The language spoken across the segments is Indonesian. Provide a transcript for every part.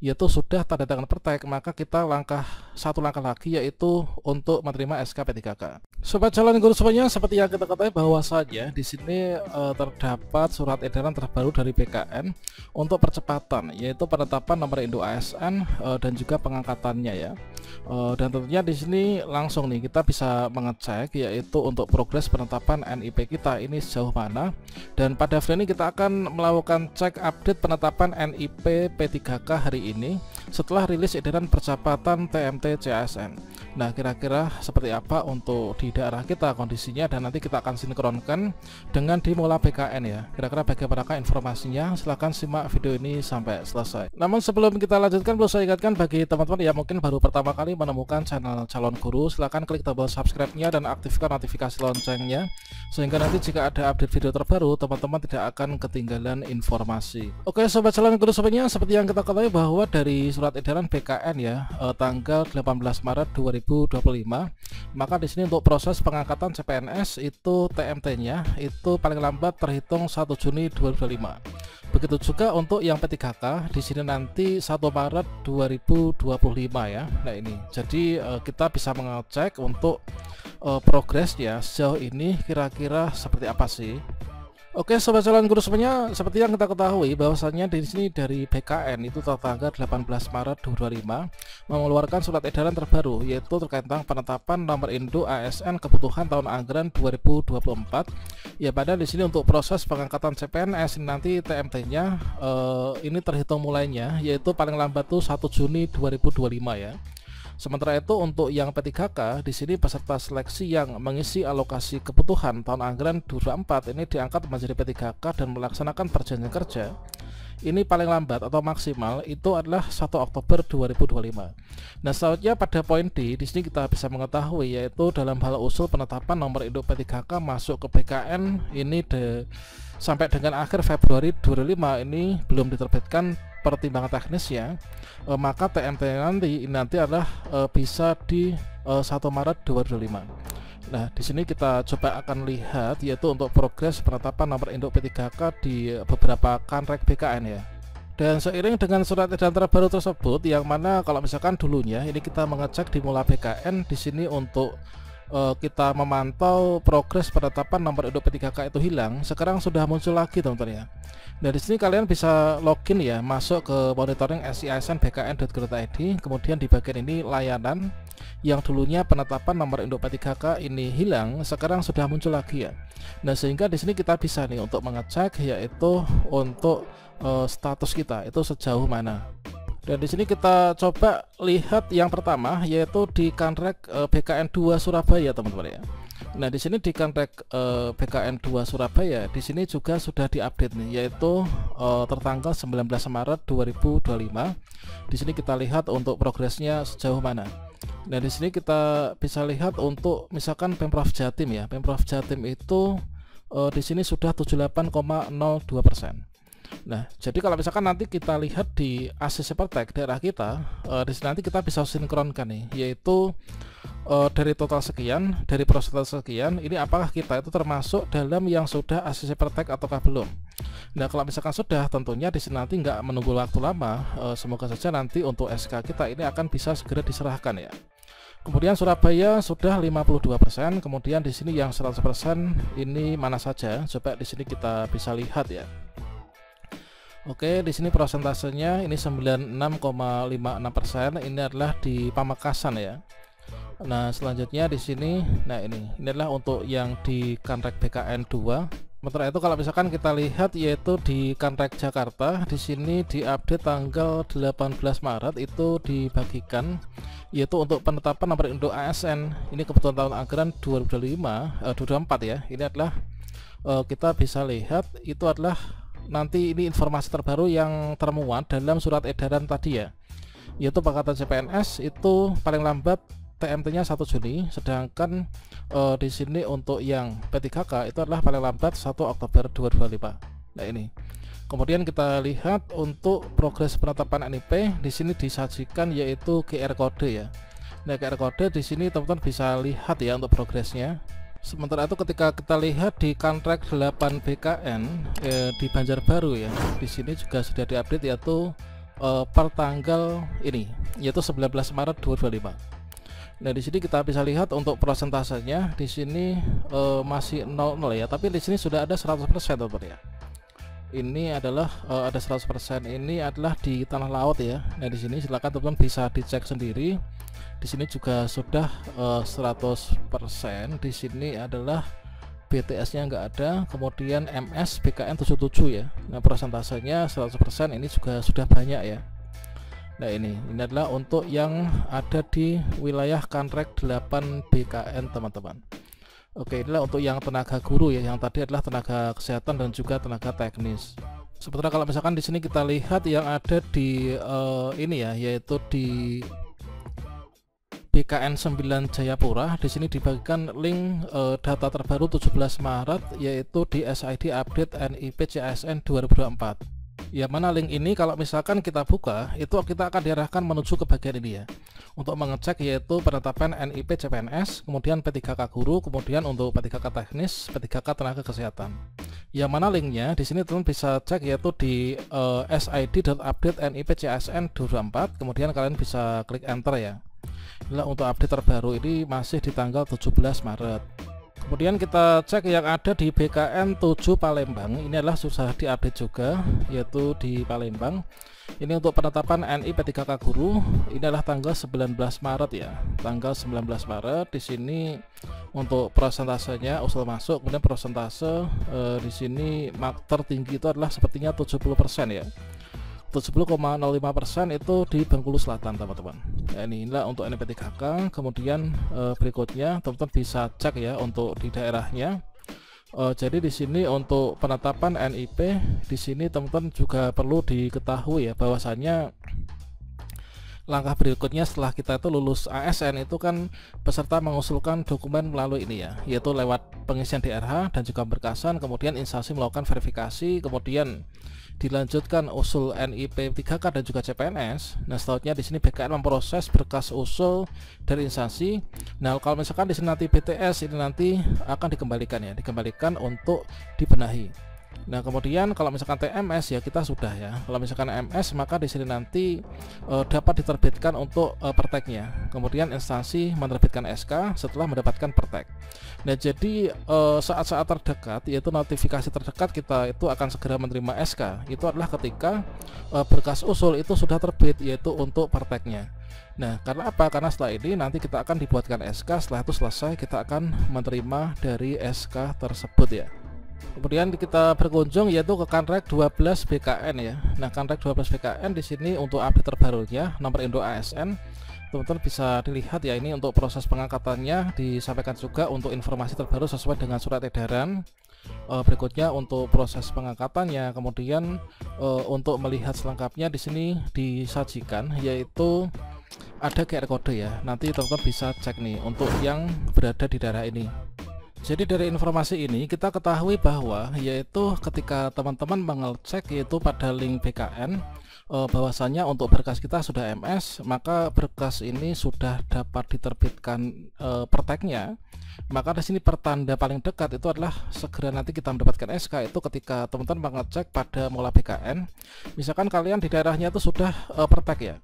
yaitu sudah tanda tangan Pertek, maka kita satu langkah lagi yaitu untuk menerima SK P3K. Sobat calon guru semuanya, seperti yang kita ketahui bahwasanya di sini terdapat surat edaran terbaru dari BKN untuk percepatan, yaitu penetapan nomor induk ASN dan juga pengangkatannya ya. Dan tentunya di sini langsung nih kita bisa mengecek yaitu untuk progres penetapan NIP kita ini sejauh mana, dan pada video ini kita akan melakukan cek update penetapan NIP P3K hari ini setelah rilis edaran percepatan TMT CASN. Nah, kira-kira seperti apa untuk di daerah kita kondisinya, dan nanti kita akan sinkronkan dengan di Mola BKN ya. Kira-kira bagaimana informasinya? Silahkan simak video ini sampai selesai. Namun sebelum kita lanjutkan, perlu saya ingatkan bagi teman-teman yang mungkin baru pertama kali menemukan channel Calon Guru, silahkan klik tombol subscribe-nya dan aktifkan notifikasi loncengnya, sehingga nanti jika ada update video terbaru, teman-teman tidak akan ketinggalan informasi. Oke Sobat Calon Guru semuanya, seperti yang kita ketahui bahwa dari surat edaran BKN ya, tanggal 18 Maret 2025, maka di sini untuk proses pengangkatan CPNS itu TMT-nya itu paling lambat terhitung 1 Juni 2025. Begitu juga untuk yang P3K di sini nanti 1 Maret 2025 ya. Nah ini, jadi kita bisa mengecek untuk progresnya sejauh ini kira-kira seperti apa sih. Oke Sobat calon guru semuanya, seperti yang kita ketahui bahwasannya di sini dari BKN itu tertanggal 18 Maret 2025 mengeluarkan surat edaran terbaru, yaitu terkait tentang penetapan nomor induk ASN kebutuhan tahun anggaran 2024. Ya, pada di sini untuk proses pengangkatan CPNS nanti TMT-nya ini terhitung mulainya yaitu paling lambat tuh 1 Juni 2025 ya. Sementara itu untuk yang P3K di sini peserta seleksi yang mengisi alokasi kebutuhan tahun anggaran 2024 ini diangkat menjadi P3K dan melaksanakan perjanjian kerja ini paling lambat atau maksimal itu adalah 1 Oktober 2025. Nah, selanjutnya pada poin D di sini kita bisa mengetahui yaitu dalam hal usul penetapan nomor induk P3K masuk ke BKN ini sampai dengan akhir Februari 2025 ini belum diterbitkan pertimbangan teknis ya, maka TMT nanti adalah bisa di 1 Maret 2025. Nah, di sini kita coba akan lihat yaitu untuk progres penetapan nomor induk P3K di beberapa kanrek BKN ya. Dan seiring dengan surat edaran terbaru tersebut, yang mana kalau misalkan dulunya ini kita mengecek di Mola BKN di sini untuk kita memantau progres penetapan nomor induk P3K itu hilang, sekarang sudah muncul lagi teman-teman ya. Nah, di sini kalian bisa login ya, masuk ke monitoring SIASN bkn.go.id, kemudian di bagian ini layanan yang dulunya penetapan nomor induk P3K ini hilang, sekarang sudah muncul lagi ya. Nah, sehingga di sini kita bisa nih untuk mengecek yaitu untuk status kita itu sejauh mana. Dan di sini kita coba lihat yang pertama yaitu di kanrek BKN 2 Surabaya teman-teman ya. Nah, di sini di kanrek BKN 2 Surabaya di sini juga sudah diupdate nih, yaitu tertanggal 19 Maret 2025. Di sini kita lihat untuk progresnya sejauh mana. Nah, di sini kita bisa lihat untuk misalkan Pemprov Jatim ya. Pemprov Jatim itu di sini sudah 78,02%. Nah, jadi kalau misalkan nanti kita lihat di ACC Pertek daerah kita, di sini nanti kita bisa sinkronkan nih, yaitu dari total sekian, dari persentase sekian, ini apakah kita itu termasuk dalam yang sudah ACC Pertek ataukah belum. Nah, kalau misalkan sudah, tentunya di sini nanti nggak menunggu waktu lama, semoga saja nanti untuk SK kita ini akan bisa segera diserahkan ya. Kemudian Surabaya sudah 52%, kemudian di sini yang 100% ini mana saja? Coba di sini kita bisa lihat ya. Oke, di sini prosentasenya ini 96,56%, ini adalah di Pamekasan ya. Nah, selanjutnya di sini, nah ini adalah untuk yang di kanrek BKN 2. Sementara itu kalau misalkan kita lihat yaitu di kanrek Jakarta, di sini diupdate tanggal 18 Maret itu dibagikan yaitu untuk penetapan nomor induk ASN ini kebutuhan tahun anggaran 2024 ya. Ini adalah kita bisa lihat itu adalah nanti ini informasi terbaru yang termuat dalam surat edaran tadi ya, yaitu pengangkatan CPNS itu paling lambat TMT-nya 1 Juni, sedangkan di sini untuk yang P3K itu adalah paling lambat 1 Oktober 2025. Nah, ini. Kemudian kita lihat untuk progres penetapan NIP di sini disajikan yaitu QR kode ya. Nah, QR kode di sini teman-teman bisa lihat ya untuk progresnya. Sementara itu ketika kita lihat di kanrek 8 BKN di Banjarbaru ya, di sini juga sudah diupdate yaitu per tanggal ini, yaitu 19 Maret 2025. Nah, di sini kita bisa lihat untuk persentasenya di sini masih 00 ya, tapi di sini sudah ada 100% teman-teman ya. Ini adalah ada 100%, ini adalah di tanah laut ya. Nah, di sini silakan teman-teman bisa dicek sendiri. Di sini juga sudah 100%. Di sini adalah BTS-nya nggak ada, kemudian MS BKN 77 ya. Nah, persentasenya 100%, ini juga sudah banyak ya. Nah, ini adalah untuk yang ada di wilayah Kanrek 8 BKN teman-teman. Oke, inilah untuk yang tenaga guru ya, yang tadi adalah tenaga kesehatan dan juga tenaga teknis. Sementara kalau misalkan di sini kita lihat yang ada di ini ya, yaitu di BKN 9 Jayapura, di sini dibagikan link data terbaru 17 Maret yaitu di SID update NIP CASN 2024. Ya, mana link ini kalau misalkan kita buka itu kita akan diarahkan menuju ke bagian ini ya, untuk mengecek yaitu penetapan NIP CPNS, kemudian P3K guru, kemudian untuk P3K teknis, P3K tenaga kesehatan. Yang mana linknya di sini teman bisa cek yaitu di SID.update NIP CASN 2024, kemudian kalian bisa klik enter ya. Inilah untuk update terbaru, ini masih di tanggal 17 Maret. Kemudian kita cek yang ada di BKN 7 Palembang, ini adalah sudah diupdate juga yaitu di Palembang. Ini untuk penetapan NI P3K guru, ini adalah tanggal 19 Maret ya. Tanggal 19 Maret di sini untuk persentasenya usul masuk, kemudian persentase di sini tertinggi itu adalah sepertinya 70% ya. 70,05% itu di Bengkulu Selatan teman-teman. Ya, inilah untuk NIP3K. Kemudian berikutnya teman-teman bisa cek ya untuk di daerahnya. Jadi di sini untuk penetapan NIP di sini teman-teman juga perlu diketahui ya, bahwasannya langkah berikutnya setelah kita itu lulus ASN itu kan peserta mengusulkan dokumen melalui ini ya, yaitu lewat pengisian DRH dan juga berkasan, kemudian instansi melakukan verifikasi, kemudian dilanjutkan usul NIP 3K dan juga CPNS. Nah, selanjutnya di sini BKN memproses berkas usul dari instansi. Nah, kalau misalkan di sini nanti BTS ini nanti akan dikembalikan ya, dikembalikan untuk dibenahi. Nah, kemudian kalau misalkan TMS ya kita sudah ya. Kalau misalkan MS maka di sini nanti dapat diterbitkan untuk perteknya. Kemudian instansi menerbitkan SK setelah mendapatkan pertek. Nah, jadi saat-saat terdekat yaitu notifikasi terdekat kita itu akan segera menerima SK. Itu adalah ketika berkas usul itu sudah terbit yaitu untuk perteknya. Nah, karena apa? Karena setelah ini nanti kita akan dibuatkan SK, setelah itu selesai kita akan menerima dari SK tersebut ya. Kemudian kita berkunjung yaitu ke Kanrek 12 BKN ya. Nah, Kanrek 12 BKN di sini untuk update terbarunya nomor Indo ASN. Teman-teman bisa dilihat ya, ini untuk proses pengangkatannya disampaikan juga untuk informasi terbaru sesuai dengan surat edaran. Berikutnya untuk proses pengangkatannya, kemudian untuk melihat selengkapnya di sini disajikan yaitu ada QR code ya. Nanti teman-teman bisa cek nih untuk yang berada di daerah ini. Jadi dari informasi ini kita ketahui bahwa yaitu ketika teman-teman mengecek yaitu pada link BKN bahwasanya untuk berkas kita sudah MS, maka berkas ini sudah dapat diterbitkan perteknya. Maka di sini pertanda paling dekat itu adalah segera nanti kita mendapatkan SK itu ketika teman-teman mengecek pada Mola BKN. Misalkan kalian di daerahnya itu sudah pertek ya.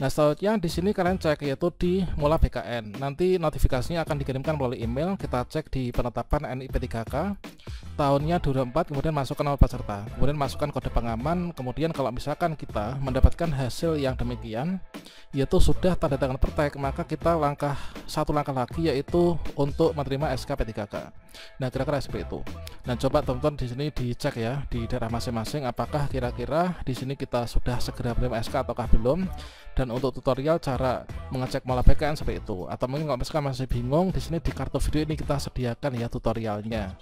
Nah, selanjutnya di sini kalian cek yaitu di Mola BKN. Nanti notifikasinya akan dikirimkan melalui email. Kita cek di penetapan NIP 3K tahunnya 2024, kemudian masukkan nama peserta, kemudian masukkan kode pengaman. Kemudian kalau misalkan kita mendapatkan hasil yang demikian yaitu sudah tanda tangan pertek, maka kita satu langkah lagi yaitu untuk menerima SK P3K. Nah, kira-kira seperti itu. Nah, coba teman-teman di sini dicek ya di daerah masing-masing apakah kira-kira di sini kita sudah segera menerima SK ataukah belum. Dan untuk tutorial cara mengecek Mola BKN seperti itu. Atau mungkin kalau misalkan masih bingung, di sini di kartu video ini kita sediakan ya tutorialnya.